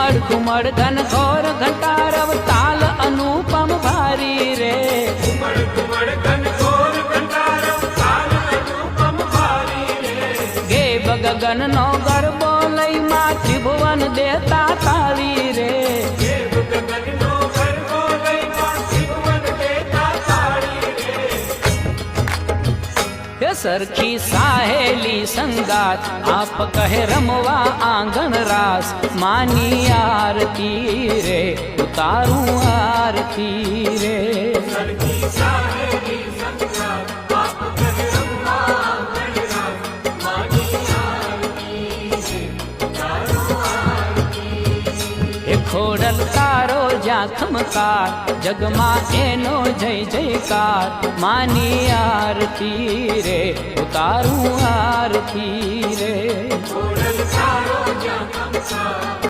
घुमड़ घुमड़ घन घोर घंटारव ताल अनुपम भारी रे। घुमड़ घुमड़ घन घोर घंटारव ताल अनुपम भारी रे। गे बगगन नो गरबो लई मा त्रिभुवन देता ताली रे। गे बगगन नो गरबो लई मा त्रिभुवन देता ताली रे। हे सरखी साहेली संगात आप कहे रमवा आंगन रास मानी आरती रे उतारूं आरती रे। सरखी साहेली संगात आप कहे रमवा आंगन रास मानी आरती रे उतारूं आरती रे। खोड़ल तारो जाखमकार जगमा एनो जय जयकार मानी आरती रे उतारूं आरती रे। खोड़ल तारो जाखमकार